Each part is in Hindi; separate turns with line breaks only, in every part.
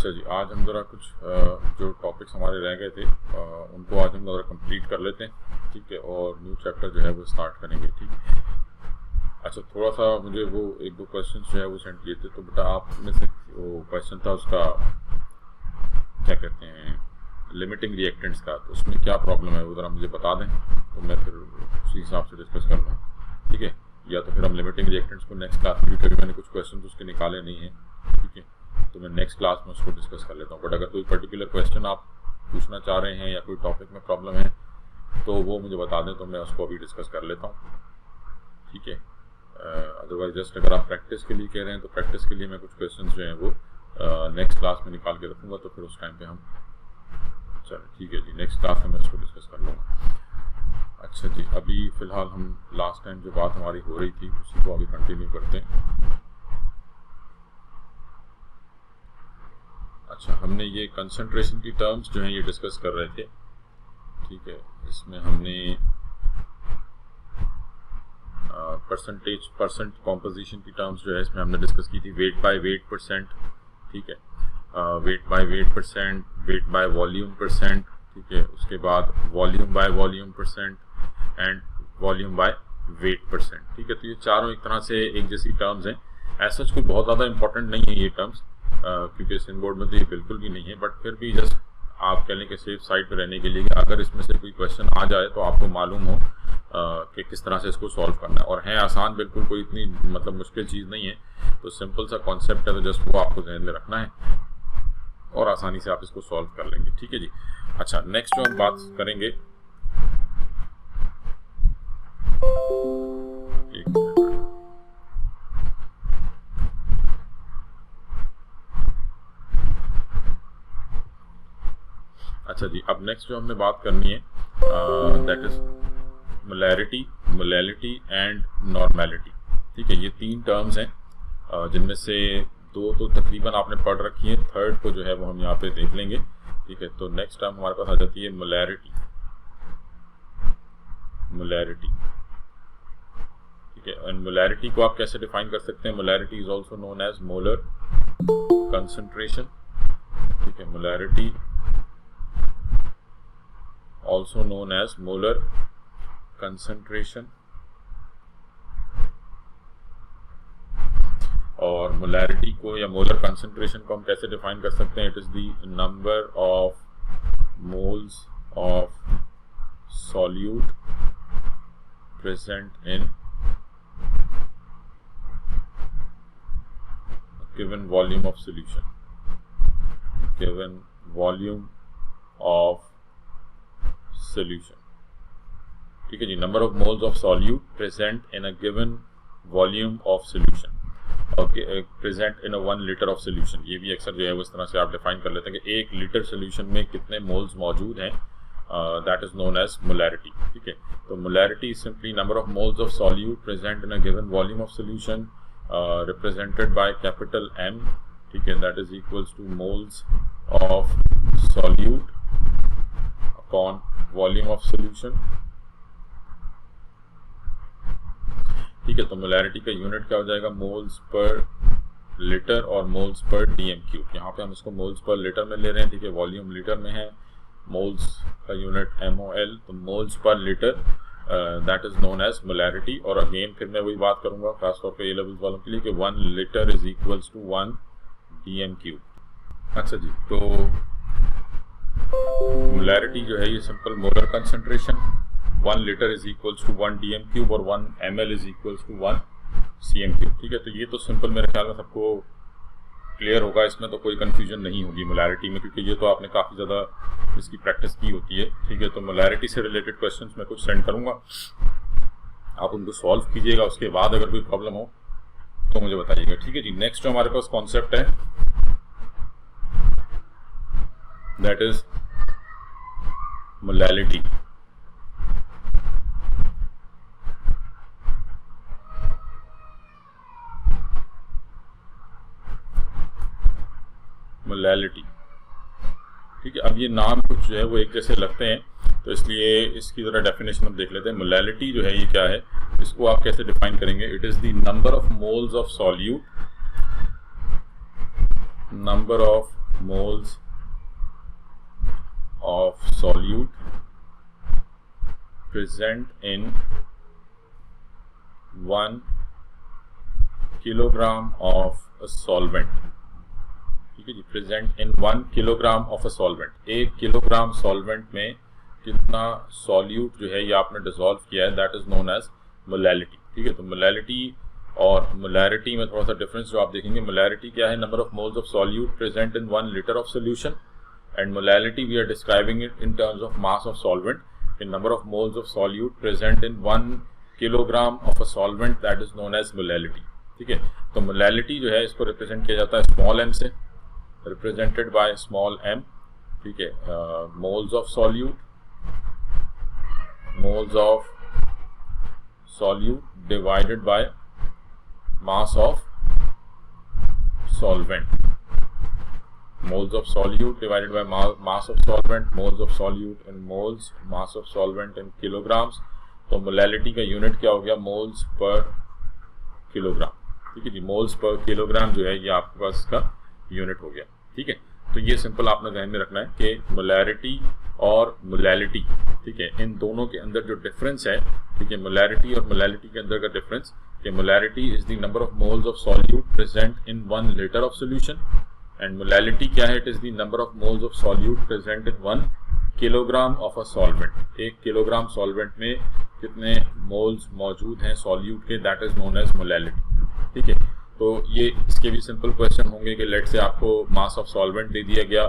अच्छा जी, आज हम ज़रा कुछ जो टॉपिक्स हमारे रह गए थे उनको आज हम ज़रा कंप्लीट कर लेते हैं, ठीक है। और न्यू चैप्टर जो है वो स्टार्ट करेंगे, ठीक है। अच्छा, थोड़ा सा मुझे वो एक दो क्वेश्चन जो है वो सेंड किए थे, तो बेटा आप में से वो क्वेश्चन था उसका क्या कहते हैं, लिमिटिंग रिएक्टेंट्स का, तो उसमें क्या प्रॉब्लम है वो ज़रा मुझे बता दें, तो मैं फिर उसी हिसाब से डिस्कस कर लूँ, ठीक है। या तो फिर हम लिमिटिंग रिएक्टेंट्स को नेक्स्ट क्लास में, क्योंकि मैंने कुछ क्वेश्चन उसके निकाले नहीं हैं, ठीक है, तो मैं नेक्स्ट क्लास में उसको डिस्कस कर लेता हूँ। बट अगर कोई पर्टिकुलर क्वेश्चन आप पूछना चाह रहे हैं या कोई टॉपिक में प्रॉब्लम है तो वो मुझे बता दें, तो मैं उसको अभी डिस्कस कर लेता हूँ, ठीक है। अदरवाइज जस्ट अगर आप प्रैक्टिस के लिए कह रहे हैं तो प्रैक्टिस के लिए मैं कुछ क्वेश्चन जो हैं वो नेक्स्ट क्लास में निकाल के रखूँगा, तो फिर उस टाइम पे हम चलो ठीक है जी, नेक्स्ट क्लास में मैं इसको डिस्कस कर लूँगा। अच्छा जी, अभी फ़िलहाल हम लास्ट टाइम जो बात हमारी हो रही थी उसी को आगे कंटिन्यू करते हैं। अच्छा, हमने ये कंसंट्रेशन की टर्म्स जो हैं ये डिस्कस कर रहे थे, ठीक है। इसमें हमने परसेंट कॉम्पोजिशन की टर्म्स जो है इसमें हमने डिस्कस की थी, वेट बाय वेट परसेंट, ठीक है, weight by weight percent, weight by volume percent, ठीक है, उसके बाद volume by volume percent and volume by weight percent, ठीक है। तो ये चारों एक तरह से एक जैसी टर्म्स हैं। ऐसा कोई बहुत ज़्यादा इंपॉर्टेंट नहीं है ये टर्म्स, क्योंकि सिन बोर्ड में तो ये बिल्कुल भी नहीं है, बट फिर भी जस्ट आप कह लें कि सेफ साइड पे रहने के लिए कि अगर इसमें से कोई क्वेश्चन आ जाए तो आपको मालूम हो कि किस तरह से इसको सॉल्व करना है। और है आसान, बिल्कुल कोई इतनी मतलब मुश्किल चीज़ नहीं है, तो सिंपल सा कॉन्सेप्ट है, तो जस्ट वो आपको ध्यान में रखना है और आसानी से आप इसको सॉल्व कर लेंगे, ठीक है जी। अच्छा, नेक्स्ट जो हम बात करेंगे, अच्छा जी, अब नेक्स्ट जो हमने बात करनी है that is molarity, molality and normality, ठीक है। ये तीन टर्म्स हैं जिनमें से दो तो तकरीबन आपने पढ़ रखी है, थर्ड को जो है वो हम यहाँ पे देख लेंगे, ठीक है। तो नेक्स्ट टर्म हमारे पास आ जाती है मोलैरिटी, मोलैरिटी, ठीक है। एंड मोलैरिटी को आप कैसे डिफाइन कर सकते हैं? Molarity is also known as molar concentration, ठीक है। Molarity also known as molar concentration, और मोलैरिटी को या मोलर कंसंट्रेशन को हम कैसे डिफाइन कर सकते हैं? It is the number of moles of solute present in given volume of solution, given volume of solution, ठीक है जी। Number of moles of solute present in a given volume of solution, okay, present in a 1 litre of solution. ये भी अक्सर जो है वो इस तरह से आप डिफाइन कर लेते हैं कि 1 लीटर सॉल्यूशन में कितने मोल्स मौजूद हैं, that is known as molarity, ठीक है। तो molarity is simply number of moles of solute present in a given volume of solution represented by capital M, ठीक है, that is equals to moles of solute upon volume of solution, ठीक है। तो मोलैरिटी का यूनिट क्या हो जाएगा? मोल्स पर लीटर और मोल्स पर डीएम क्यूब। यहाँ पे हम इसको मोल्स पर लीटर में ले रहे हैं, ठीक है, वॉल्यूम लीटर में है, मोल्स का यूनिट MOL, तो मोल्स पर litre that is known as molarity. और अगेन फिर मैं वही बात करूंगा खासतौर पे ए लेवल्स वालों के लिए कि 1 litre is equals to 1 DM cube. अच्छा जी, तो मोलैरिटी जो है ये simple molar concentration, 1 litre is equals to 1 DM cube और 1 ml is equals to 1 CM cube, ठीक है। तो ये तो सिंपल मेरे ख्याल में सबको क्लियर होगा, इसमें तो कोई कंफ्यूजन नहीं होगी मोलैरिटी में, क्योंकि ये तो आपने काफ़ी ज़्यादा इसकी प्रैक्टिस की होती है, ठीक है। तो मोलैरिटी से रिलेटेड क्वेश्चंस मैं कुछ सेंड करूँगा, आप उनको सॉल्व कीजिएगा, उसके बाद अगर कोई प्रॉब्लम हो तो मुझे बताइएगा, ठीक है जी। नेक्स्ट जो हमारे पास कॉन्सेप्ट है दैट इज मोलैलिटी, मोलैलिटी, ठीक है। अब ये नाम कुछ जो है वो एक जैसे लगते हैं, तो इसलिए इसकी ज़रा डेफिनेशन हम देख लेते हैं। मोलैलिटी जो है ये क्या है, इसको आप कैसे डिफाइन करेंगे? It is the number of moles of solute, number of moles of solute present in 1 kilogram of a solvent। ठीक है जी, present in 1 kilogram of a solvent. 1 kilogram solvent में कितना सॉल्यूट जो है ये आपने डिसॉल्व किया है, that is known as molality. ठीक है, तो मोलैलिटी और मोलैरिटी में थोड़ा सा डिफरेंस जो आप देखेंगे। मोलैरिटी क्या है? Number of moles of solute present in 1 litre of solution, and molality we are describing it in terms of mass of solvent in number of moles of solute present in 1 kilogram of a solvent, that is known as molality. ठीक है, तो मोलैलिटी जो है इसको रिप्रेजेंट किया जाता है स्मॉल m से, रिप्रेजेंटेड बाय स्मॉल m। ठीक है, moles of solute, moles of solute divided by mass of solvent, moles of solute divided by mass of solvent, moles of solute in moles, mass of solvent in kilograms। तो मोलैलिटी का यूनिट क्या हो गया? Moles per kilogram. ठीक है जी, मोल्स पर किलोग्राम जो है ये आपके पास इसका यूनिट हो गया। ठीक है, तो ये सिंपल आपने ध्यान में रखना है कि मोलैरिटी और मोलैलिटी, ठीक है, इन दोनों के अंदर जो डिफरेंस है, ठीक है, मोलैरिटी और मोलैलिटी के अंदर का डिफरेंस कि molarity is the number of moles of solute present in 1 litre of solution, and molality क्या है? It is the number of moles of solute present in 1 kilogram of a solvent. 1 kilogram solvent में कितने मोल्स मौजूद हैं सॉल्यूट के, that is known as molality. ठीक है, तो ये इसके भी सिंपल क्वेश्चन होंगे कि लेट से आपको मास ऑफ सॉल्वेंट दे दिया गया,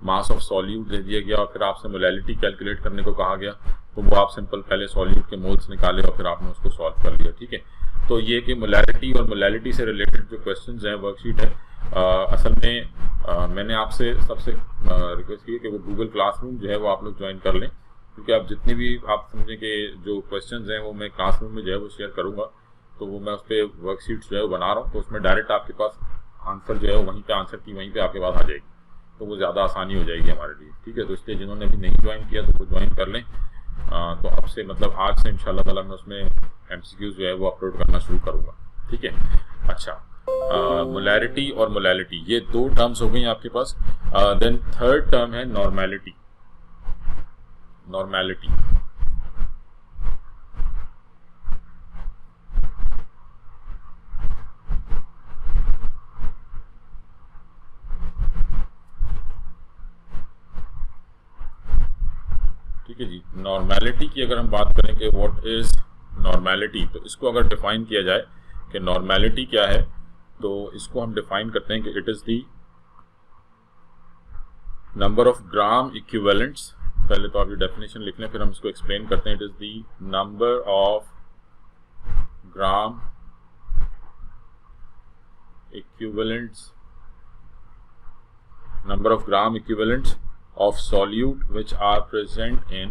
मास ऑफ सॉल्यूट दे दिया गया और फिर आपसे मोलैलिटी कैलकुलेट करने को कहा गया, तो वो आप सिंपल पहले सॉल्यूट के मोल्स निकाले और फिर आपने उसको सॉल्व कर लिया। ठीक है, तो ये कि मोलैरिटी और मोलैलिटी से रिलेटेड जो क्वेश्चंस हैं वर्कशीट है, असल में मैंने आपसे सबसे रिक्वेस्ट की है कि वो गूगल क्लासरूम जो है वो आप लोग ज्वाइन कर लें, क्योंकि आप जितनी भी आप समझें कि जो क्वेश्चंस हैं वो मैं क्लासरूम में जो है वो शेयर करूँगा, तो वो मैं उस पर वर्कशीट जो है वो बना रहा हूँ, तो उसमें डायरेक्ट आपके पास आंसर जो है वो वहीं पे आंसर की वहीं पे आपके पास आ जाएगी, तो वो ज़्यादा आसानी हो जाएगी हमारे लिए। ठीक है, तो इसलिए जिन्होंने अभी नहीं ज्वाइन किया तो वो ज्वाइन कर लें। तो अब से मतलब आज से इंशाल्लाह ताला मैं उसमें MCQs जो है वो अपलोड करना शुरू करूँगा। ठीक है, अच्छा, मोलैरिटी और मोलैलिटी ये 2 टर्म्स हो गई आपके पास। देन थर्ड टर्म है नॉर्मैलिटी। नॉर्मैलिटी ठीक है जी, नॉर्मैलिटी की अगर हम बात करें कि व्हाट इज नॉर्मैलिटी, तो इसको अगर डिफाइन किया जाए कि नॉर्मैलिटी क्या है, तो इसको हम डिफाइन करते हैं कि it is the number of gram equivalents. पहले तो आप ये डेफिनेशन लिख लें, फिर हम इसको एक्सप्लेन करते हैं। It is the number of gram equivalents, number of gram equivalents of solute which are present in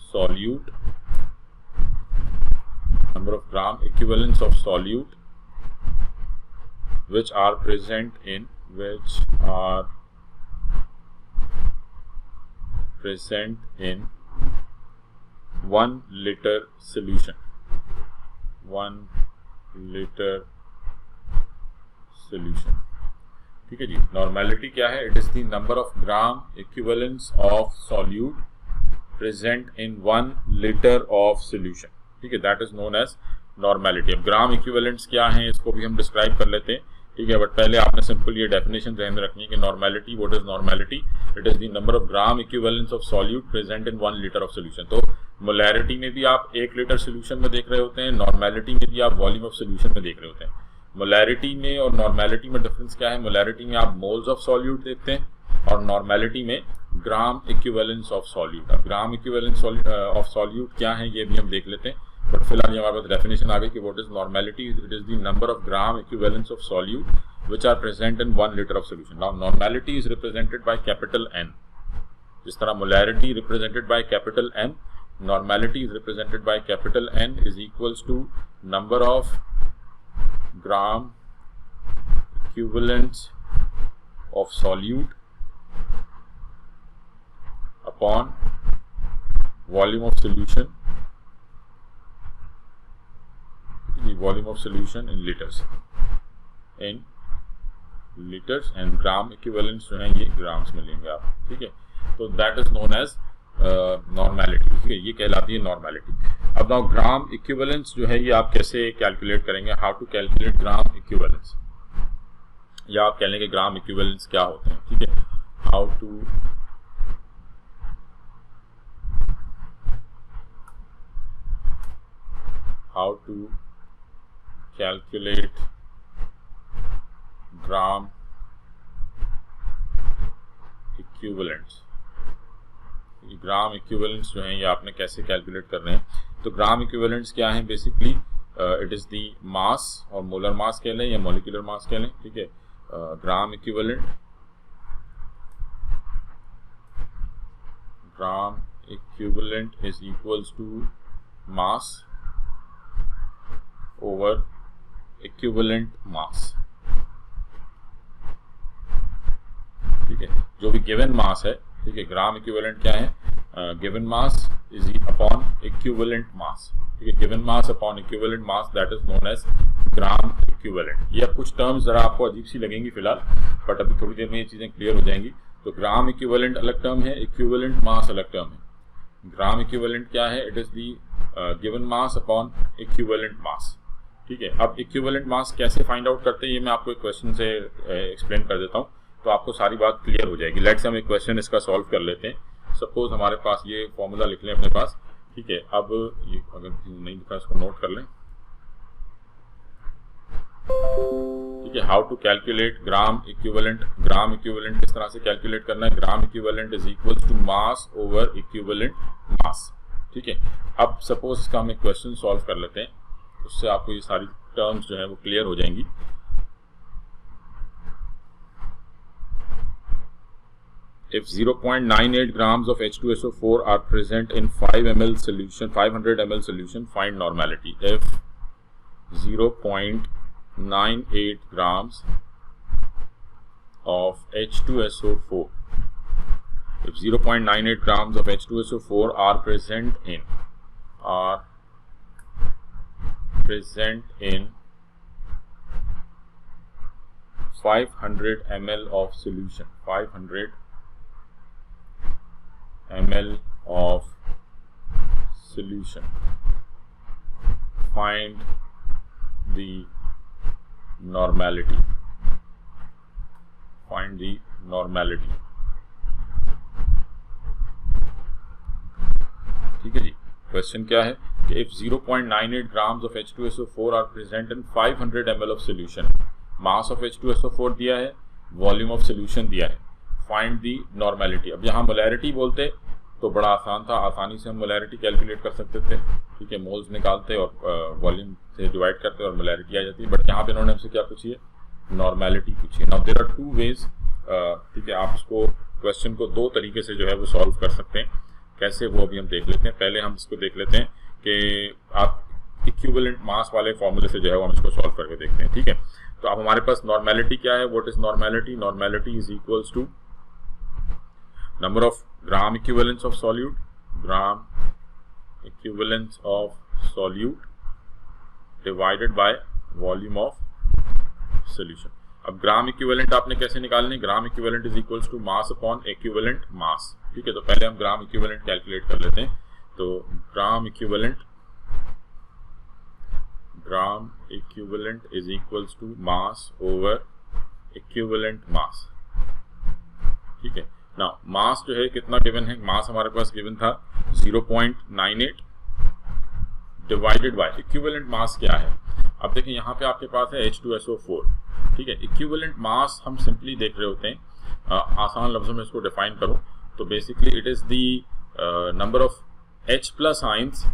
solute, number of gram equivalents of solute which are present in 1 liter solution, 1 liter solution। ठीक है जी, नॉर्मैलिटी क्या है? It is the number of gram equivalents of solute present in 1 litre of solution. ठीक है, that is known as normality. अब ग्राम इक्विवेलेंट्स क्या हैं इसको भी हम डिस्क्राइब कर लेते हैं। ठीक है, बट पहले आपने सिंपल ये डेफिनेशन ध्यान में रखनी है कि normality, what is normality? It is the number of gram equivalents of solute present in 1 litre of solution. तो मोलैरिटी में भी आप 1 लीटर सोल्यूशन में देख रहे होते हैं, नॉर्मैलिटी में भी आप वॉल्यूम ऑफ सोल्यूशन में देख रहे होते हैं। मोलैरिटी में और नॉर्मैलिटी में डिफरेंस क्या है? मोलैरिटी में आप मोल्स ऑफ सॉल्यूट देखते हैं और नॉर्मैलिटी में ग्राम इक्विवेलेंस ऑफ सॉल्यूट। अब ग्राम इक्विवेलेंस ऑफ सॉल्यूट क्या है ये भी हम देख लेते हैं, बट फिलहाल ये हमारे पास डेफिनेशन आ गई कि what is normality? It is the number of gram equivalents of solute which are present in 1 liter of solution. Now normality is represented by capital N. जिस तरह molarity represented by capital M, normality is represented by capital N is equals to number of gram equivalents of solute upon volume of solution, the volume of solution in liters, in litres and gram equivalents जो हैं ये ग्राम्स में लेंगे आप, ठीक है। तो that is known as normality, ठीक है, ये कहलाती है नॉर्मेलिटी। अब नाउ ग्राम इक्विवेलेंस जो है ये आप कैसे कैलकुलेट करेंगे, how to calculate gram equivalents, या आप कह लेंगे ग्राम इक्विवेलेंस क्या होते हैं, ठीक है। How to calculate gram equivalents, gram equivalents जो हैं ये आपने कैसे कैलकुलेट करने हैं। तो ग्राम इक्विवेलेंट्स क्या हैं, basically it is the mass, और मोलर मास कह लें या मॉलिक्यूलर मास कह लें, ठीक है। Gram equivalent is equals to mass over equivalent mass, ठीक है, जो भी गिवन मास है, ठीक है। ग्राम इक्विवेलेंट क्या है, given mass is upon equivalent mass, ठीक है, given mass upon equivalent mass, that is known as gram equivalent. ये अब कुछ टर्म्स जरा आपको अजीब सी लगेंगी फिलहाल, बट अभी थोड़ी देर में ये चीजें क्लियर हो जाएंगी। तो ग्राम इक्विवेलेंट अलग टर्म है, इक्विवेलेंट मास अलग टर्म है। ग्राम इक्विवेलेंट क्या है, it is the given mass upon equivalent mass, ठीक है। अब इक्विवेलेंट मास कैसे फाइंड आउट करते हैं ये मैं आपको एक क्वेश्चन से एक्सप्लेन कर देता हूँ, तो आपको सारी बात क्लियर हो जाएगी। लेट्स हम एक क्वेश्चन इसका सॉल्व कर लेते हैं। सपोज हमारे पास ये फॉर्मूला लिख लें अपने पास, ठीक है। अब ये अगर नहीं लिखा इसको नोट कर लें, ठीक है। How to calculate gram equivalent, gram equivalent किस तरह से कैलकुलेट करना है, gram equivalent is equals to mass over equivalent mass, ठीक है। अब सपोज इसका हम एक क्वेश्चन सॉल्व कर लेते हैं, उससे आपको ये सारी टर्म्स जो है वो क्लियर हो जाएंगी। If 0.98 grams of H2SO4 are present in 500 ml solution, find normality. If 0.98 grams of H2SO4, if 0.98 grams of H2SO4 are present in 500 ml of solution, 500 ml of solution, find the normality, find the normality, ठीक है जी। क्वेश्चन क्या है कि if 0.98 grams of H2SO4 are present in 500 ml of solution, mass of H2SO4 दिया है, वॉल्यूम ऑफ सॉल्यूशन दिया है, फाइंड दी नॉर्मेलिटी। अब यहाँ मोलैरिटी बोलते तो बड़ा आसान था, आसानी से हम मोलैरिटी कैलकुलेट कर सकते थे, ठीक है। मोल्स निकालते और वॉल्यूम से डिवाइड करते और मोलैरिटी आ जाती है, बट यहाँ पे इन्होंने हमसे क्या पूछी है, नॉर्मेलिटी पूछी है। Now there are two ways, ठीक है, आप इसको क्वेश्चन को दो तरीके से जो है वो सॉल्व कर सकते हैं। कैसे, वो अभी हम देख लेते हैं। पहले हम इसको देख लेते हैं कि आप इक्विवेलेंट मास वाले फॉर्मूले से जो है वो हम इसको सॉल्व करके देखते हैं, ठीक है। तो अब हमारे पास नॉर्मेलिटी क्या है, what is normality, normality is equals to number of gram equivalents of solute, gram equivalents of solute divided by volume of solution। अब ग्राम इक्विवेलेंट आपने कैसे निकालने, gram equivalent is equals to mass upon equivalent mass, ठीक है। तो पहले हम ग्राम इक्विवेलेंट कैलकुलेट कर लेते हैं। तो gram equivalent is equals to mass over equivalent mass, ठीक है। नाउ मास जो है कितना गिवन है, मास हमारे पास गिवन था 0.98 डिवाइडेड बाय इक्विवेलेंट मास क्या है। अब देखिए यहाँ पे आपके पास है H2SO4, ठीक है। इक्विवेलेंट मास हम सिंपली देख रहे होते हैं, आसान लफ्जों में इसको डिफाइन करूं तो basically it is the number of H+ ions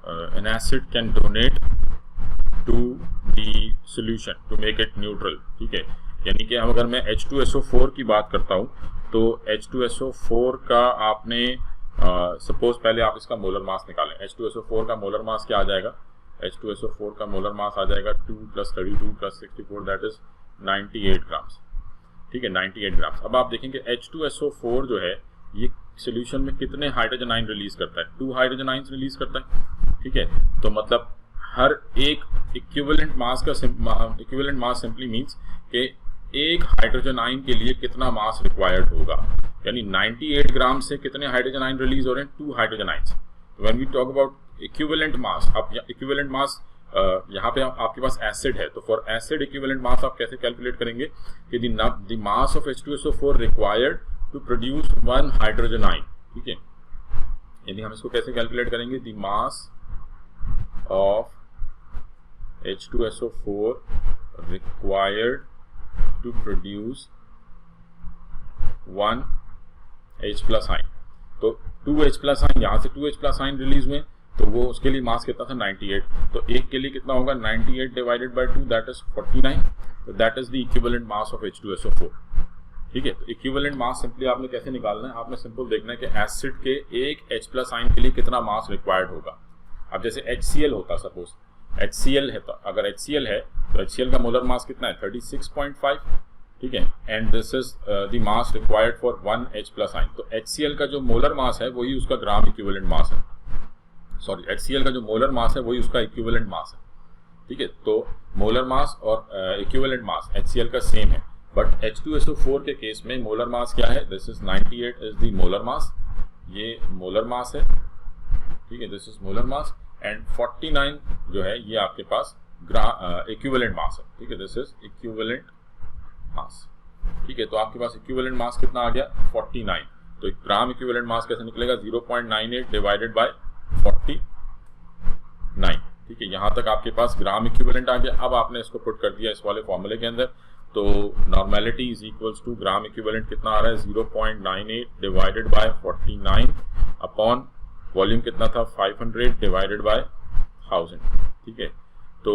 an acid can donate to the solution to make it neutral, ठीक है। यानी कि अगर मैं H2SO4 की बात करता हूं तो H2SO4 का आपने सपोज पहले आप इसका मोलर मास निकालें। H2SO4 का मोलर मास क्या आ जाएगा, H2SO4 का मोलर मास आ जाएगा 2 + 32 + 64 दैट इज 98 ग्राम्स, ठीक है, 98 ग्राम्स। अब आप देखेंगे H2SO4 जो है ये सोल्यूशन में कितने हाइड्रोजन आयन रिलीज करता है, 2 हाइड्रोजन आयन रिलीज करता है, ठीक है। तो मतलब हर एक इक्विवेलेंट मास सिंपली मींस कि एक हाइड्रोजन आयन के लिए कितना मास रिक्वायर्ड होगा, यानी 98 ग्राम से कितने हाइड्रोजन आयन रिलीज हो रहे हैं, 2 hydrogen ions. When we talk about equivalent mass, अब इक्विवेलेंट मास यहाँ पे आपके पास एसिड है, तो फॉर एसिड इक्विवेलेंट मास आप कैसे कैलकुलेट करेंगे कि the mass of H2SO4 required to produce 1 hydrogen ion, ठीक है। यानी हम इसको कैसे कैलकुलेट करेंगे, the mass of H2SO4 required to produce 1 H plus ion. तो 2 H प्लस आयन, यहाँ से 2 H प्लस आयन रिलीज हुए, तो वो उसके लिए मास कितना था 98, तो एक के लिए कितना होगा 98 डिवाइडेड बाय 2 दैट इज 49, तो that is the equivalent mass of H2SO4, ठीक है। तो इक्विवेलेंट मास सिंपली आपने कैसे निकालना है, आपने सिंपल देखना है कि एसिड के एक H प्लस आयन के लिए कितना मास रिक्वायर्ड होगा। अब जैसे HCl होता, सपोज HCl है, तो अगर HCl है तो HCl का मोलर मास कितना है 36.5, ठीक है, and this is the mass required for 1 H plus ion. तो HCl का जो मोलर मास है वही उसका ग्राम इक्विवेलेंट मास है, सॉरी HCl का जो मोलर मास है वही उसका इक्विवेलेंट मास है, ठीक है। तो मोलर मास और इक्विवेलेंट मास HCl का सेम है, बट H2SO4 के केस में मोलर मास क्या है, this is 98 is the molar mass, ये मोलर मास है, ठीक है, this is molar mass, and 49 जो है ये आपके पास इक्विवेलेंट मास है, ठीक है, दिस इज इक्विवेलेंट मास, ठीक है। तो आपके पास इक्विवेलेंट मास कितना आ गया 49, तो एक ग्राम इक्विवेलेंट मास कैसे निकलेगा 0.98 डिवाइडेड बाय 49, ठीक है। यहाँ तक आपके पास ग्राम इक्विवेलेंट आ गया। अब आपने इसको पुट कर दिया इस वाले फॉर्मूले के अंदर, तो normality is equals to gram equivalent कितना आ रहा है 0.98 डिवाइडेड बाय 49 अपॉन वॉल्यूम कितना था 500 डिवाइडेड बाय 1000, ठीक है। तो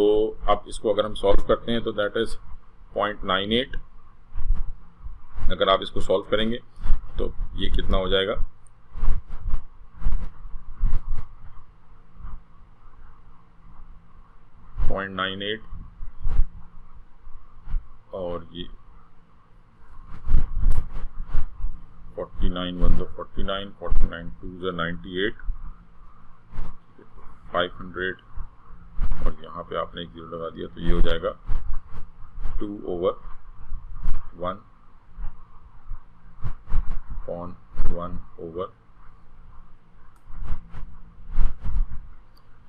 अब इसको अगर हम सॉल्व करते हैं तो दैट इज 0.98, अगर आप इसको सॉल्व करेंगे तो ये कितना हो जाएगा 0.98 और ये 49 1 49 49 2 98 500 और यहाँ पे आपने एक जीरो लगा दिया, तो ये हो जाएगा 2/1 अपॉन 1/।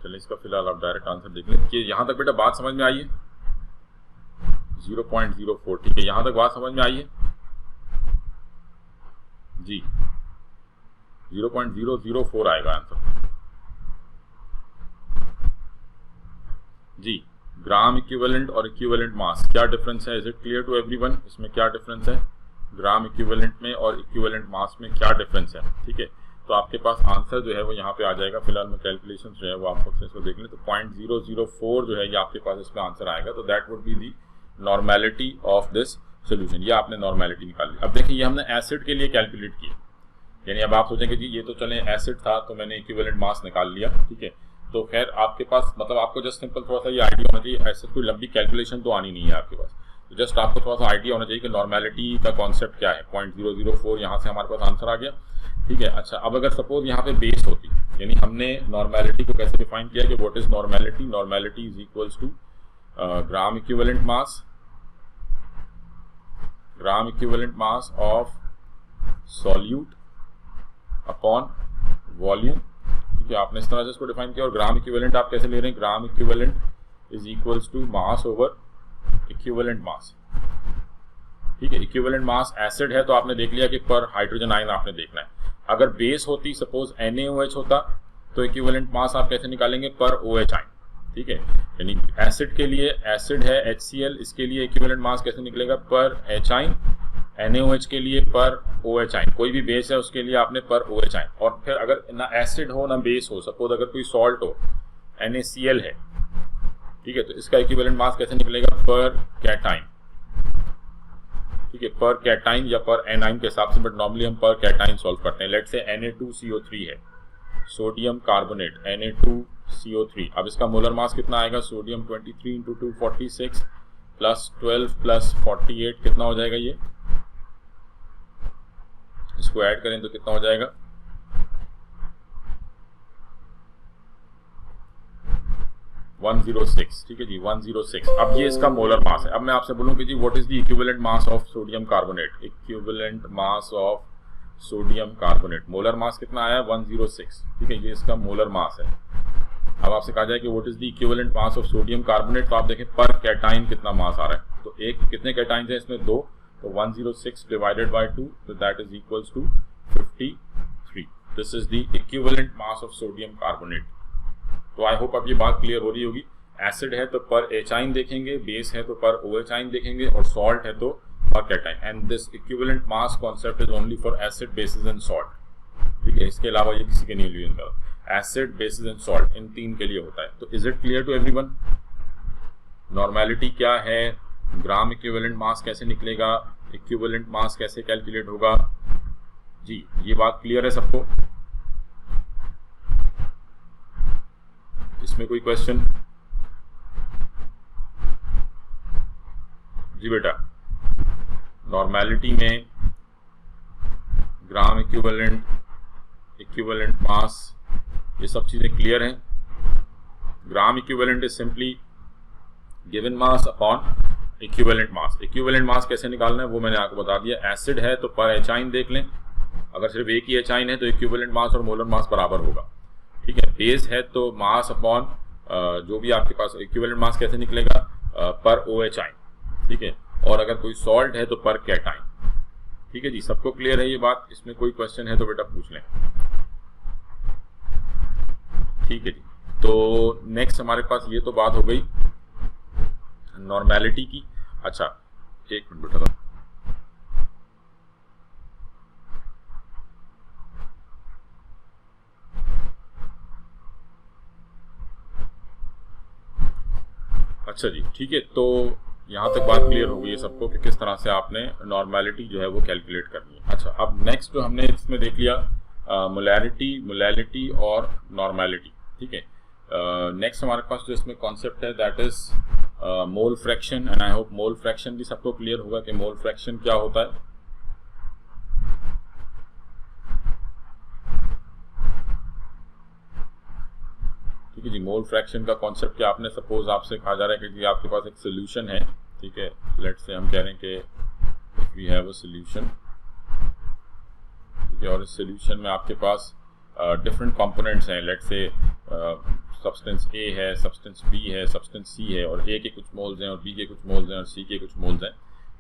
चलिए इसका फिलहाल आप डायरेक्ट आंसर देख लें कि यहाँ तक बेटा बात समझ में आई है 0.04, ठीक है, यहाँ तक बात समझ में आई है जी, 0.004 आएगा आंसर जी। ग्राम इक्विवेलेंट और इक्विवेलेंट मास क्या डिफरेंस है, is it clear to everyone, इसमें क्या डिफरेंस है, ग्राम इक्विवेलेंट में और इक्विवेलेंट मास में क्या डिफरेंस है, ठीक है। तो आपके पास आंसर जो है वो यहाँ पे आ जाएगा। फिलहाल में कैलकुलेशन जो है वो आप इसको देख लें, तो 0.004 जो है ये आपके पास इसमें आंसर आएगा, तो that would be the normality of this solution. ये आपने नॉर्मेलिटी निकाली। अब देखिए ये हमने एसिड के लिए कैलकुलेट किया, यानी अब आप सोचेंगे जी ये तो चले एसिड था तो मैंने इक्विवेलेंट मास निकाल लिया, ठीक है। तो खैर आपके पास मतलब आपको जस्ट सिंपल थोड़ा सा ये आइडिया होना चाहिए, ऐसे कोई लंबी कैलकुलेशन तो आनी नहीं है आपके पास, तो जस्ट आपको थोड़ा सा आइडिया होना चाहिए कि नॉर्मेलिटी का कॉन्सेप्ट क्या है। 0.004 यहाँ से हमारे पास आंसर आ गया, ठीक है। अच्छा, अब अगर सपोज यहाँ पे बेस होती, यानी हमने नॉर्मेलिटी को कैसे डिफाइन किया कि what is normality, normality is equals to gram equivalent mass of solute upon volume, ठीक है। आपने इस तरह से इसको डिफाइन किया। और ग्राम इक्विवेलेंट आप कैसे ले रहे हैं, gram equivalent is equals to mass over equivalent mass, ठीक है। इक्विवेलेंट मास एसिड है तो आपने देख लिया कि पर हाइड्रोजन आयन आपने देखना है। अगर बेस होती सपोज NaOH होता तो इक्विवेलेंट मास आप कैसे निकालेंगे, पर OH आयन, ठीक है। यानी एसिड के लिए एसिड है HCl, इसके लिए इक्विवेलेंट मास कैसे निकलेगा, पर H आयन। NaOH के लिए पर OH आयन, कोई भी बेस है उसके लिए आपने पर OH आयन। और फिर अगर ना एसिड हो ना बेस हो, सपोज अगर कोई सॉल्ट हो NaCl है, ठीक है, तो इसका इक्विवेलेंट मास कैसे निकलेगा, पर कैटाइन, ठीक है, पर कैटाइन या पर एनाइन के हिसाब से, बट नॉर्मली हम पर कैटाइन सॉल्व करते हैं। लेट्स से Na2CO3 है, सोडियम कार्बोनेट Na2CO3। अब इसका मोलर मास कितना आएगा, सोडियम 23 × 2 46 प्लस 12 प्लस 48 कितना हो जाएगा, ये इसको ऐड करें तो कितना हो जाएगा 1 106, ठीक है जी 106। अब ये इसका मोलर मास है। अब मैं आपसे बोलूँ कि जी what is the equivalent mass of sodium carbonate, equivalent mass of sodium carbonate, molar mass कितना आया 106, ठीक है, ये इसका मोलर मास है। अब आपसे कहा जाए कि what is the equivalent mass of sodium carbonate, तो आप देखें पर कैटाइन कितना मास आ रहा है, तो एक कितने कैटाइंस हैं इसमें, 2, तो 106 डिवाइडेड बाय 2, तो that is equals to 53। This is the equivalent mass of sodium carbonate. तो आई होप अब ये बात क्लियर हो रही होगी। एसिड है तो पर एचाइन देखेंगे, बेस है तो पर ओएचाइन देखेंगे, और सॉल्ट है तो पर cation. And this equivalent mass concept is only for acid, bases and salt, ठीक है, इसके अलावा ये किसी के नहीं लिए होगा। एसिड, बेसिस एंड सॉल्ट, इन 3 के लिए होता है। तो is it clear to everyone? Normality क्या है, ग्राम इक्विवेलेंट मास कैसे निकलेगा, इक्विवेलेंट मास कैसे कैलकुलेट होगा, जी ये बात क्लियर है सबको? इसमें कोई क्वेश्चन? जी बेटा, नॉर्मेलिटी में ग्राम इक्विवेलेंट, इक्विवेलेंट मास, ये सब चीजें क्लियर हैं। Gram equivalent is simply given mass upon equivalent mass. Equivalent mass कैसे निकालना है वो मैंने आपको बता दिया। एसिड है तो पर एचाइन देख लें, अगर सिर्फ एक ही एचाइन है तो इक्विवेलेंट मास और मोलर मास बराबर होगा, ठीक है। बेस है तो मास अपॉन जो भी आपके पास, इक्विवेलेंट मास कैसे निकलेगा, पर OHI, ठीक है। और अगर कोई सॉल्ट है तो पर कैटाइन, ठीक है जी। सबको क्लियर है ये बात? इसमें कोई क्वेश्चन है तो बेटा पूछ लें, ठीक है जी। तो नेक्स्ट हमारे पास ये तो बात हो गई नॉर्मेलिटी की। अच्छा एक मिनट बेटा, अच्छा जी, ठीक है। तो यहाँ तक बात क्लियर हो गई है सबको कि किस तरह से आपने नॉर्मेलिटी जो है वो कैलकुलेट करनी है। अच्छा, अब नेक्स्ट जो हमने इसमें देख लिया मोलैरिटी, मोलैलिटी और नॉर्मेलिटी, ठीक है। नेक्स्ट हमारे पास जो इसमें कॉन्सेप्ट है that is mole fraction, and I hope mole fraction भी सबको क्लियर होगा कि मोल फ्रैक्शन क्या होता है। ठीक है जी, मोल फ्रैक्शन का कॉन्सेप्ट क्या, आपने सपोज आपसे कहा जा रहा है कि जी आपके पास एक सोल्यूशन है, ठीक है। लेट्स से हम कह रहे हैं कि if we have a solution, ठीक है, और इस सोल्यूशन में आपके पास डिफरेंट कंपोनेंट्स हैं। लेट्स से सब्सटेंस ए है, सब्सटेंस बी है, सब्सटेंस सी है, और ए के कुछ मोल्स हैं और बी के कुछ मोल्स हैं और सी के कुछ मोल्स हैं,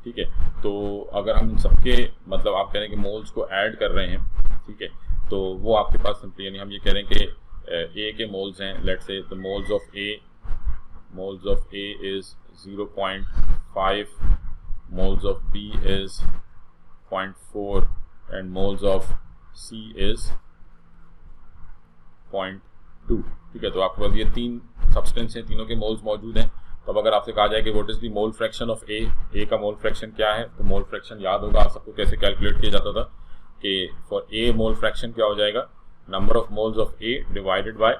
ठीक है। तो अगर हम इन सबके मतलब आप कह रहे हैं कि मोल्स को ऐड कर रहे हैं, ठीक है, तो वो आपके पास सिंपली, यानी हम ये कह रहे हैं कि ए के मोल्स हैं, let's say the moles of A is 0.5, moles of B is 0.4 and moles of C is 0.2, ठीक है। तो आपके पास ये 3 सब्सटेंस हैं, तीनों के मोल्स मौजूद हैं। तो अब अगर आपसे कहा जाए कि what is the mole fraction of A का मोल फ्रैक्शन क्या है, तो मोल फ्रैक्शन याद होगा आप सबको कैसे कैलकुलेट किया जाता था कि फॉर ए मोल फ्रैक्शन क्या हो जाएगा, number of moles of A divided by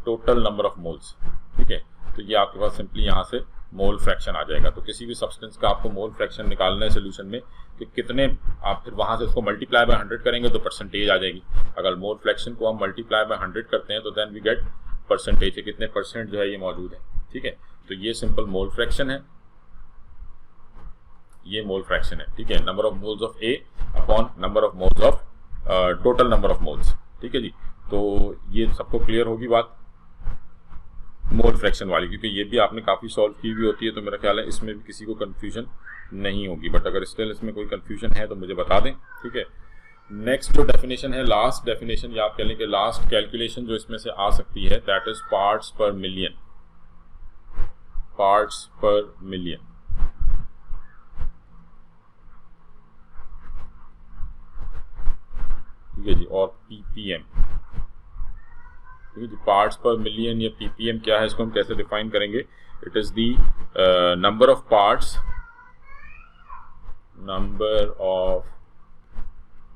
total number of moles, ठीक है। तो ये आपके पास सिंपली यहाँ से मोल फ्रैक्शन आ जाएगा। तो किसी भी सब्सटेंस का आपको मोल फ्रैक्शन निकालना है सोल्यूशन में कि कितने, आप फिर वहाँ से उसको मल्टीप्लाई बाय 100 करेंगे तो परसेंटेज आ जाएगी। अगर मोल फ्रैक्शन को हम मल्टीप्लाई बाय 100 करते हैं तो देन वी गेट परसेंटेज, है कितने परसेंट जो है ये मौजूद है, ठीक है। तो ये सिंपल मोल फ्रैक्शन है, ये मोल फ्रैक्शन है, ठीक है। Number of moles of A upon number of moles of total number of moles, ठीक है जी। तो ये सबको क्लियर होगी बात मोल फ्रैक्शन वाली, क्योंकि ये भी आपने काफ़ी सॉल्व की हुई होती है, तो मेरा ख्याल है इसमें भी किसी को कन्फ्यूजन नहीं होगी। बट अगर स्टिल इसमें कोई कन्फ्यूजन है तो मुझे बता दें, ठीक है। नेक्स्ट जो डेफिनेशन है, लास्ट डेफिनेशन, या आप कह लें कि लास्ट कैलकुलेशन जो इसमें से आ सकती है, that is parts per million, parts per million, ठीक है जी। और पीपीएम, ठीक है जी। पार्ट्स पर मिलियन या पीपीएम क्या है, इसको हम कैसे डिफाइन करेंगे? It is the number of parts, number of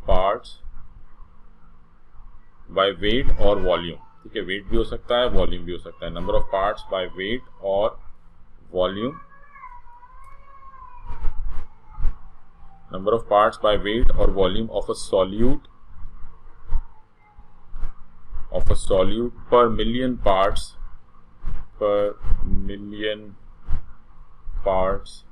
parts by weight और वॉल्यूम, ठीक है। वेट भी हो सकता है, वॉल्यूम भी हो सकता है। Number of parts by weight और volume, number of parts by weight और volume of a solute, of a solute per million parts per million parts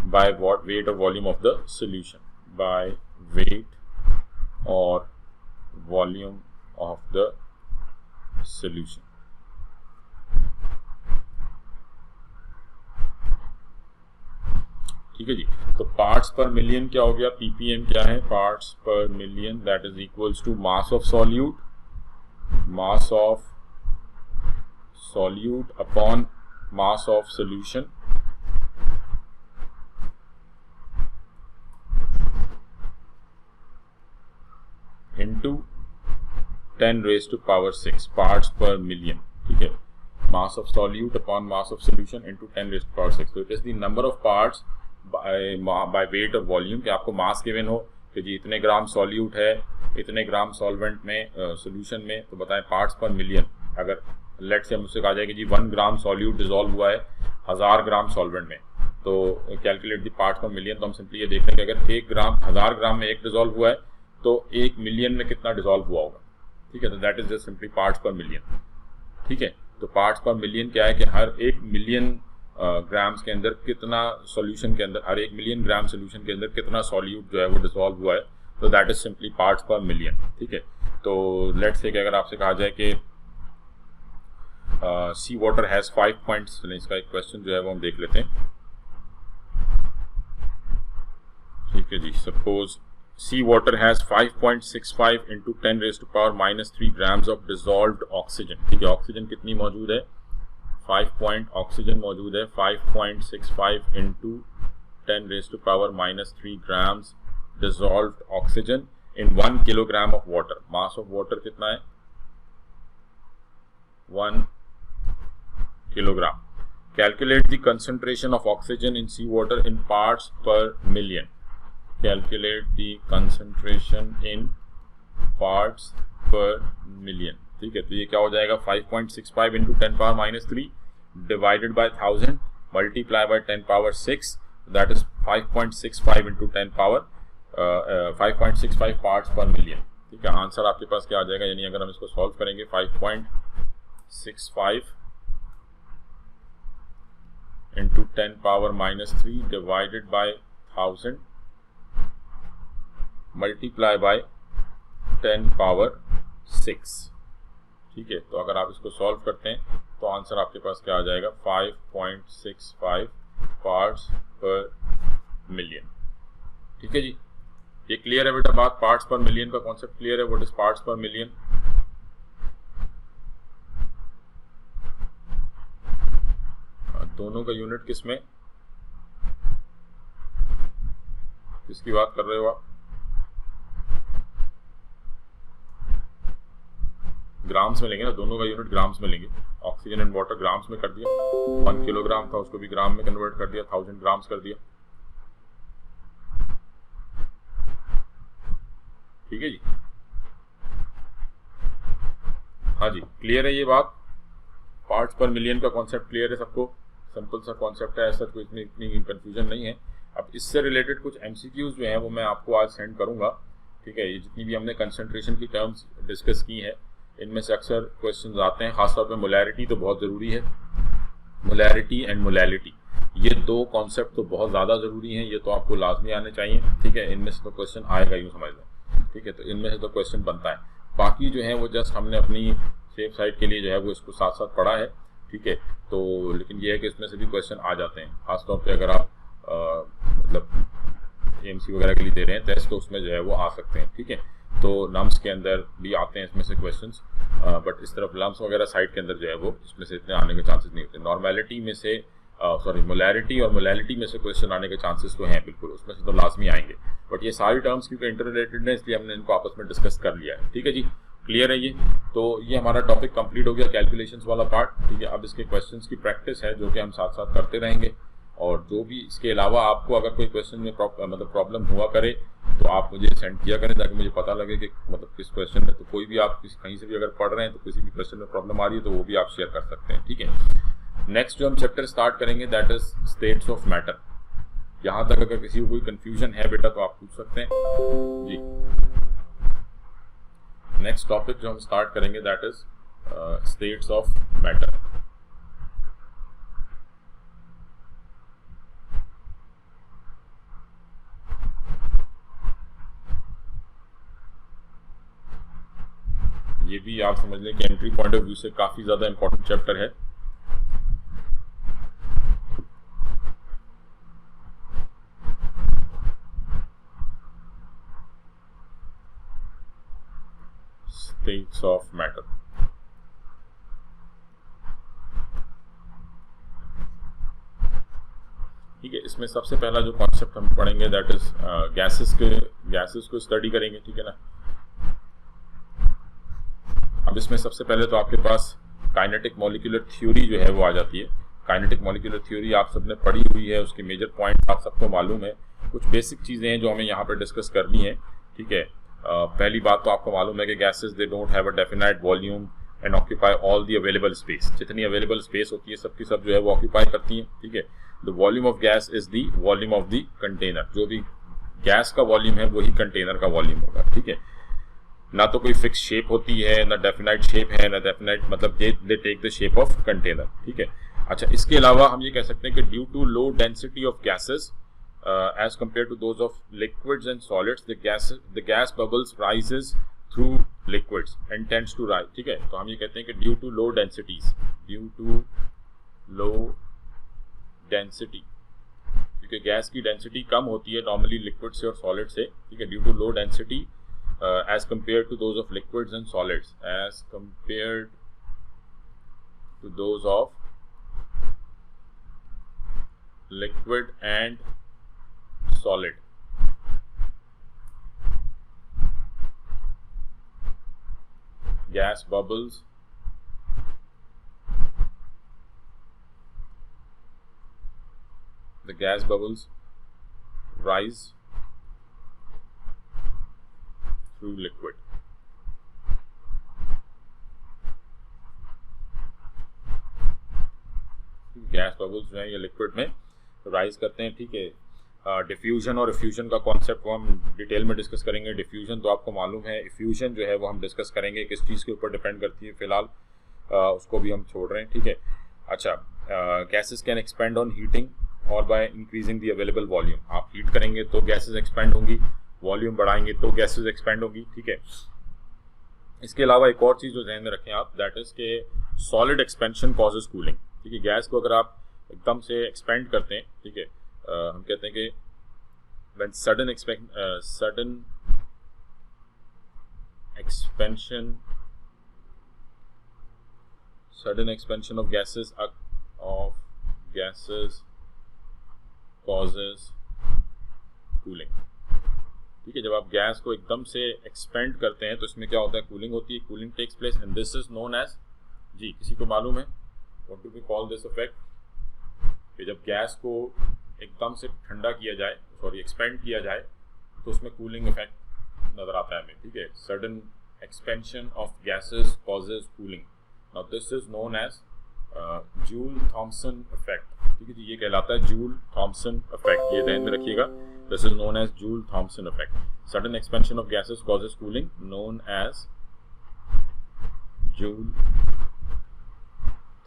by weight or volume of the solution, by weight or volume of the solution. ठीक है जी। तो पार्ट्स पर मिलियन क्या हो गया, पीपीएम क्या है, parts per million, that is equals to mass of solute, mass of solute upon mass of solution into 10 raised to power 6 parts per million. ठीक है, mass of solute upon mass of solution into 10 raised to power 6. So it is the number of parts by weight और वॉल्यूम, कि आपको मास गिवन हो कि जी इतने ग्राम सॉल्यूट है, इतने ग्राम सॉल्वेंट में सोल्यूशन में, तो बताएं पार्ट्स पर मिलियन। अगर लेट से मुझसे कहा जाए कि जी 1 ग्राम सॉल्यूट डिजोल्व हुआ है 1000 ग्राम सॉल्वेंट में, तो calculate the parts per million, तो हम सिंपली ये देख रहे हैं कि अगर 1 ग्राम 1000 ग्राम में 1 डिजोल्व हुआ है तो 1 मिलियन में कितना डिजोल्व हुआ होगा। ठीक है, तो that is just simply parts per million. ठीक है, तो पार्ट्स पर मिलियन क्या है कि हर 1 मिलियन ग्राम्स के अंदर कितना सॉल्यूशन के अंदर, हर 1 मिलियन ग्राम सॉल्यूशन के अंदर कितना सॉल्यूट जो है वो डिसॉल्व हुआ है, तो that is simply parts per million. ठीक है, तो लेट्स से कि अगर आपसे कहा जाए कि सी वाटर हैज 5 पॉइंट्स, इसका एक क्वेश्चन जो है वो हम देख लेते हैं। ठीक है जी, suppose sea water has 5.65 into 10 raised to power minus 3 grams of dissolved oxygen. ठीक है, ऑक्सीजन कितनी मौजूद है, 5 ऑक्सीजन मौजूद है, 5.65 into 10 raised to power minus 3 grams dissolved oxygen in 1 kilogram of water. mass of water कितना है, 1 kilogram. Calculate the concentration of oxygen in seawater in parts per million. Calculate the concentration in parts per million. ठीक है, तो ये क्या हो जाएगा, 5.65 into 10 power minus 3 divided by 1000 multiply by 10 power 6, that is 5.65 into 10 power 5.65 parts per million. ठीक है, आंसर आपके पास क्या आ जाएगा, यानी अगर हम इसको सॉल्व करेंगे 5.65 into 10 power minus 3 divided by 1000 multiply by 10 power 6। ठीक है, तो अगर आप इसको सॉल्व करते हैं तो आंसर आपके पास क्या आ जाएगा, 5.65 पार्ट्स पर मिलियन। ठीक है जी, ये क्लियर है बेटा बात, पार्ट्स पर मिलियन का कॉन्सेप्ट क्लियर है, what is parts per million. दोनों का यूनिट किसमें, किसकी बात कर रहे हो आप, ग्राम्स में लेंगे ना, दोनों का यूनिट ग्राम्स में लेंगे। ऑक्सीजन एंड वाटर ग्राम्स में कर दिया, 1 किलोग्राम था उसको भी ग्राम में कन्वर्ट कर दिया, 1000 ग्राम्स कर दिया। ठीक है जी, हाँ जी, क्लियर है ये बात, पार्ट्स पर मिलियन का कॉन्सेप्ट क्लियर है सबको, सिंपल सा कॉन्सेप्ट है, ऐसा कोई इतनी कंफ्यूजन नहीं है। अब इससे रिलेटेड कुछ एमसीक्यूज जो हैं वो मैं आपको आज सेंड करूंगा। ठीक है, ये जितनी भी हमने कंसंट्रेशन की टर्म्स डिस्कस की हैं इनमें से अक्सर क्वेश्चंस आते हैं, खासतौर पे मोलैरिटी तो बहुत ज़रूरी है, मोलैरिटी एंड मोलैलिटी, ये दो कॉन्सेप्ट तो बहुत ज़्यादा ज़रूरी हैं, ये तो आपको लाजमी आने चाहिए। ठीक है, इनमें से तो क्वेश्चन आएगा, यूँ समझ लें। ठीक है, तो इनमें से तो क्वेश्चन बनता है, बाकी जो है वो जस्ट हमने अपनी सेफ साइड के लिए जो है वो इसको साथ साथ पढ़ा है। ठीक है, तो लेकिन ये है कि इसमें से भी क्वेश्चन आ जाते हैं, खासतौर पर अगर आप मतलब एमसी वगैरह के लिए दे रहे हैं टेस्ट, तो उसमें जो है वो आ सकते हैं। ठीक है, तो नम्स के अंदर भी आते हैं इसमें से क्वेश्चंस, बट इस तरफ लम्स वगैरह साइड के अंदर जो है वो इसमें से इतने आने के चांसेस नहीं होते। नॉर्मेलिटी में से मोलैरिटी और मोलैलिटी में से क्वेश्चन आने के चांसेस तो हैं बिल्कुल, उसमें से तो लाजमी आएंगे, बट ये सारी टर्म्स क्योंकि इंटर रिलेटेड है इसलिए हमने इनको आपस में डिस्कस कर लिया है। ठीक है जी, क्लियर है ये, तो ये हमारा टॉपिक कंप्लीट हो गया, कैलकुलेशंस वाला पार्ट। ठीक है, अब इसके क्वेश्चंस की प्रैक्टिस है जो कि हम साथ साथ करते रहेंगे, और जो भी इसके अलावा आपको अगर कोई क्वेश्चन में मतलब प्रॉब्लम हुआ करे तो आप मुझे सेंड किया करें, ताकि मुझे पता लगे कि मतलब किस क्वेश्चन में, तो कोई भी आप कहीं से भी अगर पढ़ रहे हैं तो किसी भी क्वेश्चन में प्रॉब्लम आ रही है तो वो भी आप शेयर कर सकते हैं। ठीक है, नेक्स्ट जो हम चैप्टर स्टार्ट करेंगे that is states of matter. यहाँ तक अगर किसी को कोई कंफ्यूजन है बेटा तो आप पूछ सकते हैं जी। नेक्स्ट टॉपिक जो हम स्टार्ट करेंगे that is states of matter. ये भी आप समझ लें कि एंट्री पॉइंट ऑफ व्यू से काफी ज्यादा इंपॉर्टेंट चैप्टर है। States of matter. ठीक है, इसमें सबसे पहला जो कॉन्सेप्ट हम पढ़ेंगे दैट इज गैसेस को स्टडी करेंगे। ठीक है ना। अब इसमें सबसे पहले तो आपके पास काइनेटिक मॉलिक्यूलर थ्योरी जो है वो आ जाती है। काइनेटिक मॉलिक्यूलर थ्योरी आप सबने पढ़ी हुई है, उसके मेजर पॉइंट आप सबको मालूम है। कुछ बेसिक चीजें हैं जो हमें यहाँ पर डिस्कस करनी है। ठीक है, पहली बात तो आपको मालूम है कि gases they don't have a definite volume and occupy all the available space. जितनी अवेलेबल स्पेस होती है सबकी सब जो है वो ऑक्यूपाई करती हैं। ठीक है, the volume of gas is the volume of the container. जो भी गैस का वॉल्यूम है वही कंटेनर का वॉल्यूम होगा। ठीक है, ना तो कोई फिक्स शेप होती है, ना डेफिनाइट शेप है, ना डेफिनाइट मतलब they take the shape of container. ठीक है, अच्छा, इसके अलावा हम ये कह सकते हैं कि due to low density of gases as compared to those of liquids and solids, the gas bubbles rises through liquids and tends to rise. ठीक है, तो हम ये कहते हैं कि due to low density, क्योंकि गैस की डेंसिटी कम होती है नॉर्मली लिक्विड से और सॉलिड से। ठीक है, due to low density as compared to those of liquids and solids, as compared to those of liquid and solid, gas bubbles rise through liquid. Gas bubbles जो है ये लिक्विड में राइज करते हैं। ठीक है, डिफ्यूजन और इफ्यूजन का कॉन्सेप्ट वो हम डिटेल में डिस्कस करेंगे। डिफ्यूजन तो आपको मालूम है, इफ्यूजन जो है वो हम डिस्कस करेंगे किस चीज़ के ऊपर डिपेंड करती है, फिलहाल उसको भी हम छोड़ रहे हैं। ठीक है, अच्छा, gases can expand on heating और by increasing the available volume. आप हीट करेंगे तो गैसेस एक्सपेंड होंगी, वॉल्यूम बढ़ाएंगे तो गैसेस एक्सपेंड होगी। ठीक है, इसके अलावा एक और चीज़ जो ध्यान में रखें आप, दैट इज के सॉलिड एक्सपेंशन कॉजेज कूलिंग। ठीक है, गैस को अगर आप एकदम से एक्सपेंड करते हैं, ठीक है, हम कहते हैं कि when sudden expansion of gases causes cooling। ठीक है, जब आप गैस को एकदम से एक्सपेंड करते हैं तो इसमें क्या होता है, कूलिंग होती है। Cooling takes place and this is known as, जी किसी को मालूम है what do we call this effect, कि जब गैस को एकदम से ठंडा किया जाए, सॉरी एक्सपेंड किया जाए, तो उसमें कूलिंग इफेक्ट नजर आता है हमें। ठीक है, sudden expansion of gases causes cooling. Now this is known as Joule Thomson effect. ठीक है जी, ये कहलाता है जूल थॉमसन इफेक्ट, ये ध्यान में रखिएगा। This is known as Joule Thomson effect. Sudden expansion of gases causes cooling, known as Joule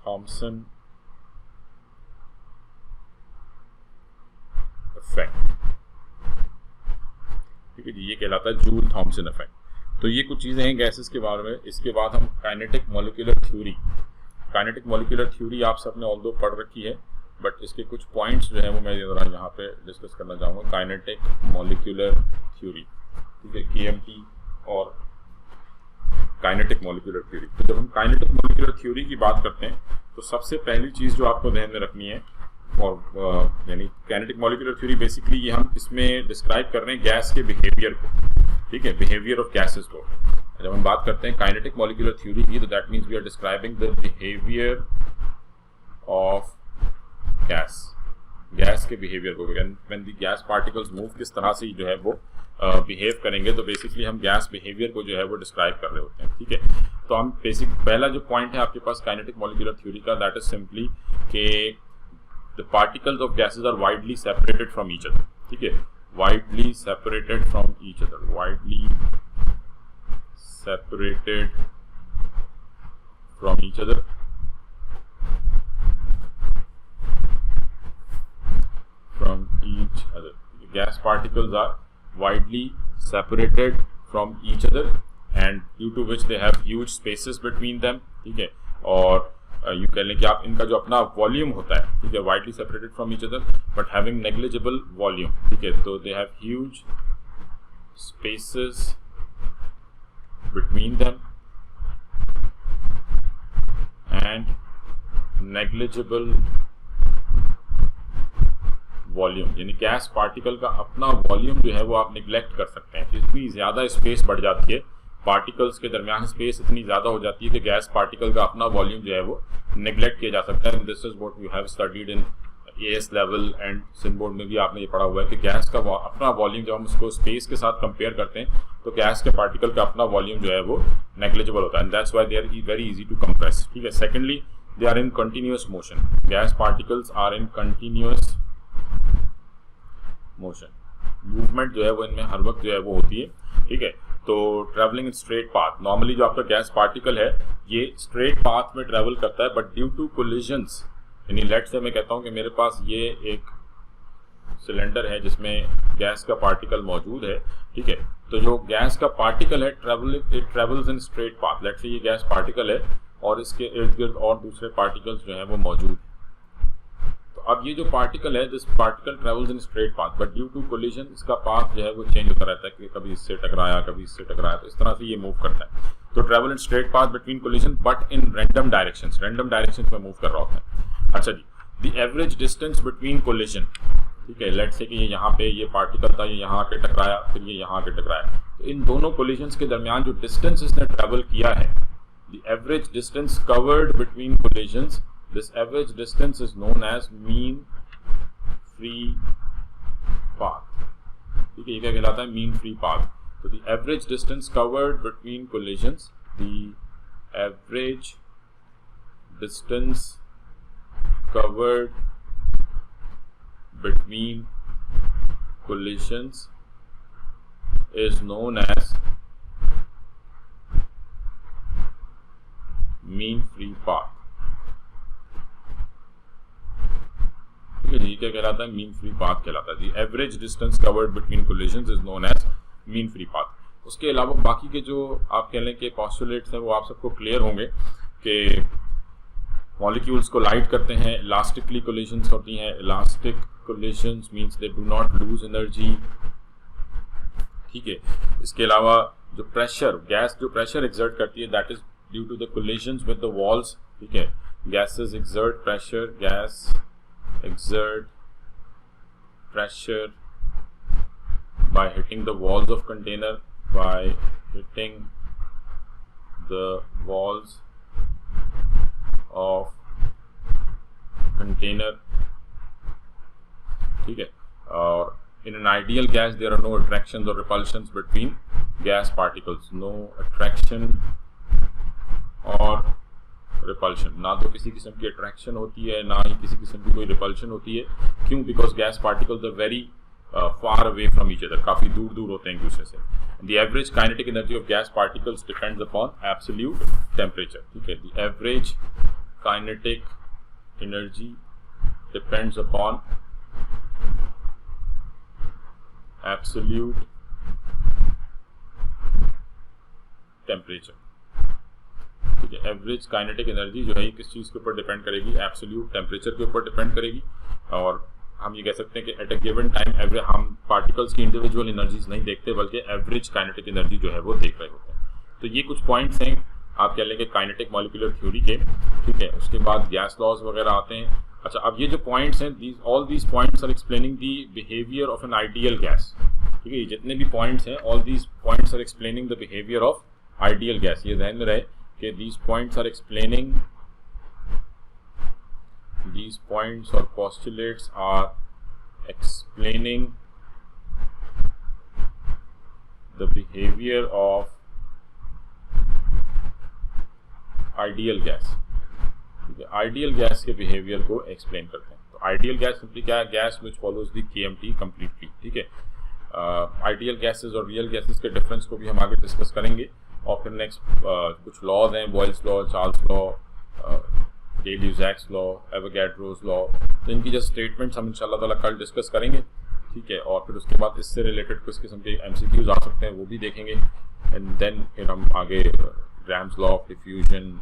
Thomson effect. ठीक है जी, ये कहलाता है जूल थॉमसन इफेक्ट। तो ये कुछ चीजें हैं गैसेस के बारे में। इसके बाद हम kinetic molecular theory. Kinetic molecular theory आप सबने ऑल्दो पढ़ रखी है, बट इसके कुछ पॉइंट्स जो है वो मैं जरा यहाँ पे डिस्कस करना चाहूँगा। काइनेटिक मॉलिक्यूलर थ्योरी, ठीक है, KMT और काइनेटिक मॉलिक्यूलर थ्योरी। तो जब हम काइनेटिक मॉलिक्यूलर थ्योरी की बात करते हैं तो सबसे पहली चीज़ जो आपको ध्यान में रखनी है, और यानी काइनेटिक मॉलिक्यूलर थ्योरी बेसिकली ये हम इसमें डिस्क्राइब कर रहे हैं गैस के बिहेवियर को। ठीक है, बिहेवियर ऑफ गैसेस को जब हम बात करते हैं काइनेटिक मॉलिक्यूलर थ्योरी की, तो that means we are describing the behaviour of gas के बिहेवियर को। When the gas particles move, किस तरह से जो है वो बिहेव करेंगे, तो बेसिकली हम गैस बिहेवियर को जो है वो डिस्क्राइब कर रहे होते हैं। ठीक है, तो हम बेसिक पहला जो पॉइंट है आपके पास काइनेटिक मॉलिक्यूलर थ्योरी का, दैट इज सिंपली के the particles of gases are widely separated from each other। ठीक है, widely separated from each other, widely separated from each other. Gas particles are widely separated from each other and due to which they have huge spaces between them. ठीक है, और यू कह लें कि आप इनका जो अपना वॉल्यूम होता है, ठीक है, widely separated from each other but having negligible volume. ठीक है, तो they have huge spaces between them and negligible volume. यानी गैस पार्टिकल का अपना वॉल्यूम जो है वो आप निगलेक्ट कर सकते हैं. जितनी ज़्यादा स्पेस बढ़ जाती है, पार्टिकल्स के दरमियान स्पेस इतनी ज़्यादा हो जाती है कि गैस पार्टिकल का अपना वॉल्यूम जो है वो निगलेक्ट किया जा सकता है. This is what you have studied in AS level and सिन बोर्ड में भी आपने ये पढ़ा हुआ है कि गैस का अपना वॉल्यूम जब हम उसको स्पेस के साथ कंपेयर करते हैं तो गैस के पार्टिकल का अपना वॉल्यूम जो है वो नेग्लिजिबल होता है and that's why they are very easy to compress. ठीक है. Secondly, they are in continuous motion. Gas particles are in continuous motion. Movement जो है वो इनमें हर वक्त जो है वो होती है. ठीक है. तो travelling in straight path. Normally जो आपका गैस पार्टिकल है ये स्ट्रेट पाथ में ट्रैवल करता है बट ड्यू टू कोलिजन्स, यानी लेट से मैं कहता हूँ कि मेरे पास ये एक सिलेंडर है जिसमें गैस का पार्टिकल मौजूद है. ठीक है. तो जो गैस का पार्टिकल है it travels in straight path. Let say ये गैस पार्टिकल है और इसके इर्द गिर्द और दूसरे पार्टिकल्स जो हैं वो मौजूद. तो अब ये जो पार्टिकल है, this particle travels in straight path but due to collision इसका पाथ जो है वो चेंज होता रहता है कि कभी इससे टकराया कभी इससे टकराया. तो इस तरह से ये मूव करता है. तो travel in straight path between collision but in random directions. Random directions में मूव कर रहा होता है. अच्छा जी, the average distance between collision. ठीक है. लेट से कि ये यहाँ पे ये पार्टिकल था, ये यहाँ आके टकराया, फिर ये यहाँ आके टकराया. तो इन दोनों कोलिजन्स के दरमियान जो डिस्टेंस इसने ट्रेवल किया है, the average distance covered between collisions, this average distance is known as mean free path. ठीक है. ये क्या कहलाता है? mean free path. तो the average distance covered between collisions, the average distance covered between collisions is known as mean free path. ये क्या कहलाता है? मीन फ्री पाथ कहलाता है. The average distance covered between collisions is known as mean free path. उसके अलावा बाकी के जो आप कह लें कि पोस्टुलेट्स हैं वो आप सबको क्लियर होंगे कि मॉलिक्यूल्स को लाइट करते हैं, इलास्टिकली कोलिजन्स होती हैं. Elastic collisions means they do not lose energy. ठीक है. इसके अलावा जो प्रेशर, गैस जो प्रेशर एक्सर्ट करती है that is due to the collisions with the walls. ठीक है. Gases exert pressure, gas exert pressure by hitting the walls of container, by hitting the walls of container. ठीक है. और in an ideal gas there are no attractions or repulsions between gas particles. No attraction or repulsion. ना तो किसी किस्म की अट्रैक्शन होती है ना ही किसी किस्म की कोई रिपल्शन होती है. क्यों? Because gas particles are very far away from each other. काफ़ी दूर दूर होते हैं एक दूसरे से. The average kinetic energy of gas particles depends upon absolute temperature. ठीक है. The average kinetic energy depends upon absolute temperature. ठीक है. एवरेज काइनेटिक एनर्जी जो है ये किस चीज़ के ऊपर डिपेंड करेगी? एब्सोल्यूट टेम्परेचर के ऊपर डिपेंड करेगी. और हम ये कह सकते हैं कि एट अ गिवन टाइम हम पार्टिकल्स की इंडिविजुअल एनर्जीज नहीं देखते बल्कि एवरेज काइनेटिक एनर्जी जो है वो देख रहे होते हैं. तो ये कुछ पॉइंट्स हैं आप कह लेंगे काइनेटिक मॉलिक्यूलर थ्योरी के. ठीक है. उसके बाद गैस लॉज वगैरह आते हैं. अच्छा, अब ये जो पॉइंट्स हैं, all these points are explaining the behaviour of an ideal gas. ठीक है. ये जितने भी पॉइंट्स हैं, all these points are explaining the behaviour of ideal gas. ये ध्यान में रहे कि these points are explaining, these points or postulates are explaining the behavior of ideal gas. Ideal gas के बिहेवियर को एक्सप्लेन करते हैं. तो आइडियल गैस सिंपली क्या है? Gas which follows the KMT completely. ठीक है. आइडियल गैसेस और रियल गैसेस के डिफरेंस को भी हम आगे डिस्कस करेंगे. और फिर नेक्स्ट कुछ लॉज हैं, Boyle's law, Charles law, Gay Lussac's law, Avogadro's law, तो इनकी जो स्टेटमेंट्स हम इंशाल्लाह ताला कल डिस्कस करेंगे, ठीक है। और फिर उसके बाद इससे रिलेटेड किस किस्म के MCQs आ सकते हैं वो भी देखेंगे, एंड देन फिर हम आगे ग्राम्स लॉ ऑफ डिफ्यूजन,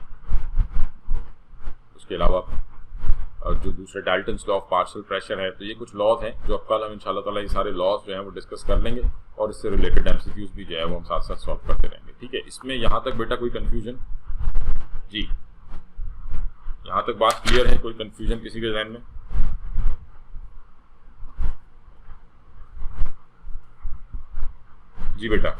उसके अलावा जो दूसरे Dalton's law of partial pressure है, तो ये कुछ लॉज हैं जो अब कल हम इंशाल्लाह ताला ये सारे लॉज जो हैं वो डिस्कस कर लेंगे, और इससे रिलेटेड MCQs भी जो है वो हम साथ साथ सॉल्व करते रहेंगे, ठीक है। इसमें यहाँ तक बेटा कोई कन्फ्यूजन? जी, यहाँ तक बात क्लियर है? कोई कन्फ्यूजन किसी के जहन में? जी बेटा,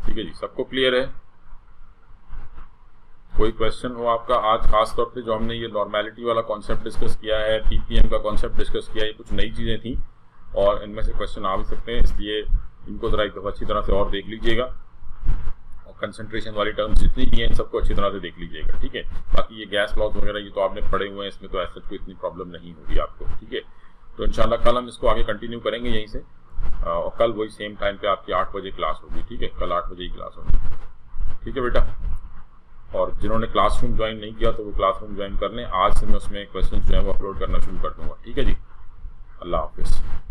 ठीक है जी, सबको क्लियर है? कोई क्वेश्चन हो आपका? आज खास तौर पे जो हमने ये नॉर्मेलिटी वाला कॉन्सेप्ट डिस्कस किया है, PPM का कॉन्सेप्ट डिस्कस किया है, ये कुछ नई चीज़ें थी और इनमें से क्वेश्चन आ भी सकते हैं, इसलिए इनको ज़रा एक दफ़ा अच्छी तरह से और देख लीजिएगा, और कंसंट्रेशन वाली टर्म्स जितनी भी हैं इन सबको अच्छी तरह से देख लीजिएगा, ठीक है। बाकी ये गैस लॉज वगैरह ये तो आपने पढ़े हुए हैं, इसमें तो ऐसा कोई इतनी प्रॉब्लम नहीं होगी आपको, ठीक है। तो इंशाल्लाह कल हम इसको आगे कंटिन्यू करेंगे यहीं से, और कल वही सेम टाइम पे आपकी 8 बजे क्लास होगी, ठीक है। कल 8 बजे ही क्लास होगी, ठीक है बेटा। और जिन्होंने क्लासरूम ज्वाइन नहीं किया तो वो क्लासरूम ज्वाइन कर लें, आज से मैं उसमें क्वेश्चन जो है वो अपलोड करना शुरू कर दूँगा, ठीक है जी। अल्लाह हाफिज़।